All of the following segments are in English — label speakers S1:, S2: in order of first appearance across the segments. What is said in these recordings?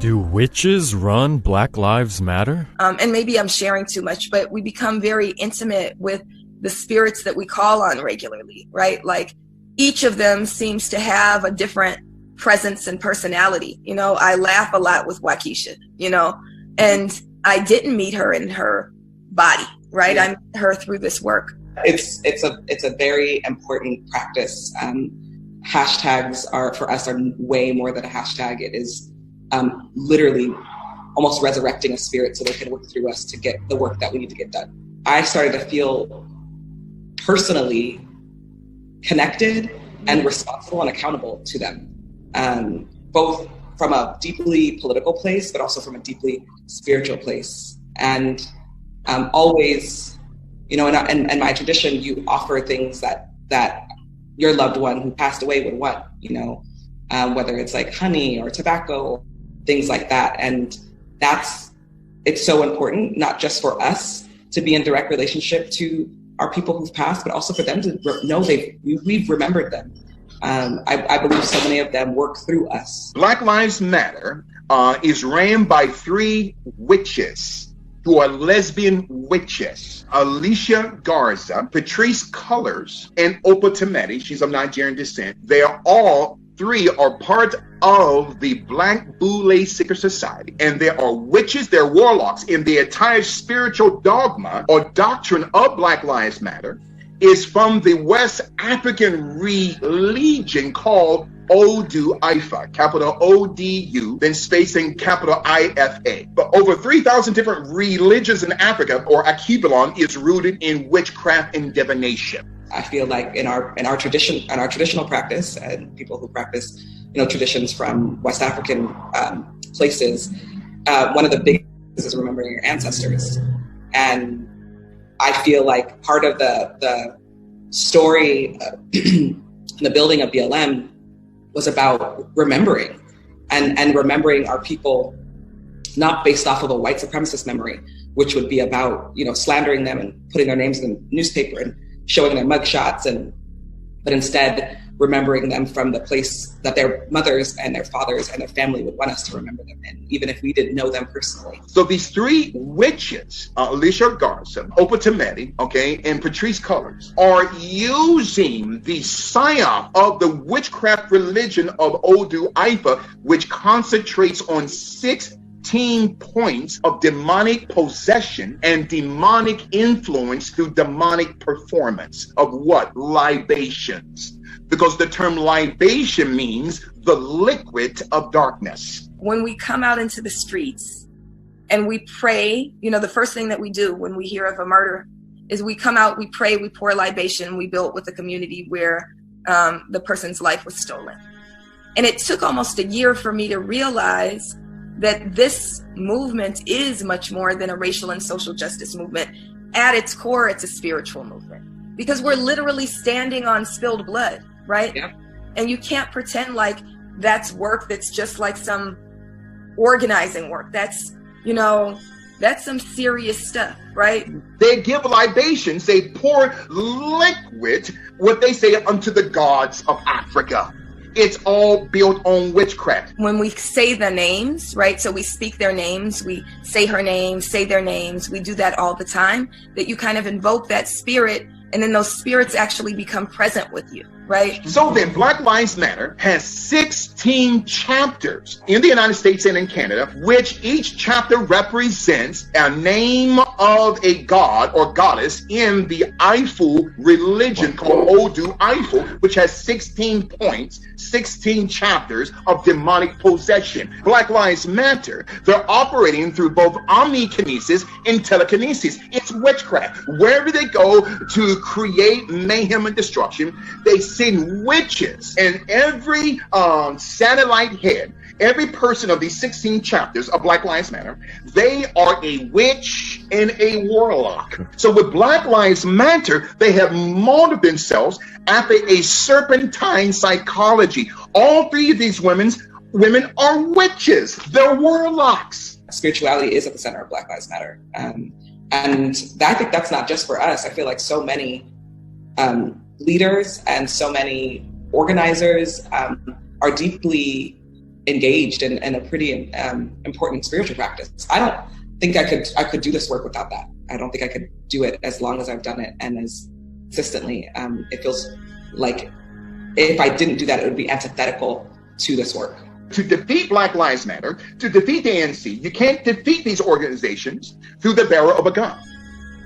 S1: Do witches run Black Lives Matter?
S2: And maybe I'm sharing too much, but we become very intimate with the spirits that we call on regularly, right? Like each of them seems to have a different presence and personality. You know, I laugh a lot with Waukesha, you know, and I didn't meet her in her body, right? I met her through this work.
S3: It's a very important practice. Hashtags are way more than a hashtag. It is literally almost resurrecting a spirit so they can work through us to get the work that we need to get done. I started to feel personally connected and responsible and accountable to them, both from a deeply political place, but also from a deeply spiritual place. And always, you know, in my tradition, you offer things that your loved one who passed away would want, you know, whether it's like honey or tobacco, things like that. And it's so important, not just for us to be in direct relationship to our people who've passed, but also for them to know we've remembered them. I believe so many of them work through us.
S4: Black Lives Matter is ran by 3 witches who are lesbian witches: Alicia Garza, Patrice Cullors, and Opa Tometi. She's of Nigerian descent. They are all 3 are part of the Black Boule Secret Society, and there are witches, they're warlocks, in the entire spiritual dogma or doctrine of Black Lives Matter is from the West African religion called Odu Ifa, capital O-D-U, then spacing capital I-F-A. But over 3,000 different religions in Africa, or Akibalon, is rooted in witchcraft and divination.
S3: I feel like in our traditional practice, and people who practice, you know, traditions from West African places, one of the big things is remembering your ancestors. And I feel like part of the story, the building of B.L.M. was about remembering and remembering our people, not based off of a white supremacist memory, which would be about, you know, slandering them and putting their names in the newspaper and showing their mugshots, but instead remembering them from the place that their mothers and their fathers and their family would want us to remember them in, even if we didn't know them personally.
S4: So these 3 witches, Alicia Garza, Opa Tometi, okay, and Patrice Cullors, are using the psyop of the witchcraft religion of Odu Ifa, which concentrates on 16 points of demonic possession and demonic influence through demonic performance of what? Libations. Because the term libation means the liquid of darkness.
S2: When we come out into the streets and we pray, you know, the first thing that we do when we hear of a murder is we come out, we pray, we pour libation, we build with a community where the person's life was stolen. And it took almost a year for me to realize that this movement is much more than a racial and social justice movement. At its core, it's a spiritual movement, because we're literally standing on spilled blood, right?
S3: Yeah.
S2: And you can't pretend like that's work that's just like some organizing work. That's, you know, that's some serious stuff, right?
S4: They give libations, they pour liquid, what they say, unto the gods of Africa. It's all built on witchcraft.
S2: When we say the names, right? So we speak their names, we say her name, say their names. We do that all the time, that you kind of invoke that spirit, and then those spirits actually become present with you, right?
S4: So then Black Lives Matter has 16 chapters in the United States and in Canada, which each chapter represents a name of a god or goddess in the Ifu religion called Odu Ifu, which has 16 points, 16 chapters of demonic possession. Black Lives Matter, they're operating through both omnikinesis and telekinesis. It's witchcraft. Wherever they go to create mayhem and destruction, they send witches, and every satellite head, every person of these 16 chapters of Black Lives Matter, they are a witch and a warlock. So with Black Lives Matter, they have molded themselves after a serpentine psychology. All 3 of these women are witches. They're warlocks.
S3: Spirituality is at the center of Black Lives Matter. And I think that's not just for us. I feel like so many leaders and so many organizers are deeply engaged in a pretty important spiritual practice. I don't think I could do this work without that. I don't think I could do it as long as I've done it and as consistently. It feels like if I didn't do that, it would be antithetical to this work.
S4: To defeat Black Lives Matter, to defeat the ANC, you can't defeat these organizations through the barrel of a gun.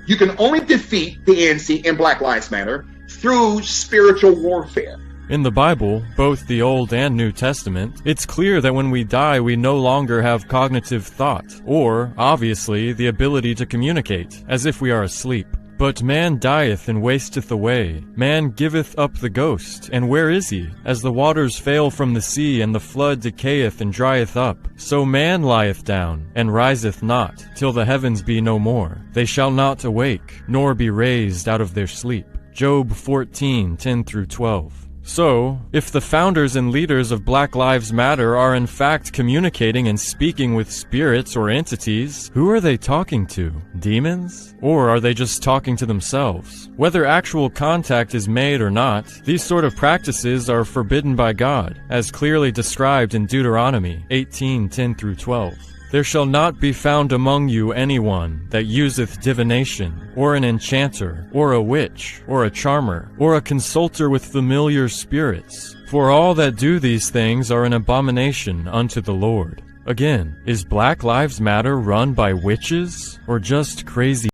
S4: You can only defeat the ANC and Black Lives Matter through spiritual warfare.
S1: In the Bible, both the Old and New Testament, it's clear that when we die, we no longer have cognitive thought, or, obviously, the ability to communicate, as if we are asleep. But man dieth and wasteth away. Man giveth up the ghost. And where is he? As the waters fail from the sea, and the flood decayeth and drieth up, so man lieth down, and riseth not, till the heavens be no more. They shall not awake, nor be raised out of their sleep. Job 14:10-12. So, if the founders and leaders of Black Lives Matter are in fact communicating and speaking with spirits or entities, who are they talking to? Demons? Or are they just talking to themselves? Whether actual contact is made or not, these sort of practices are forbidden by God, as clearly described in Deuteronomy 18:10-12. There shall not be found among you anyone that useth divination, or an enchanter, or a witch, or a charmer, or a consulter with familiar spirits. For all that do these things are an abomination unto the Lord. Again, is Black Lives Matter run by witches, or just crazy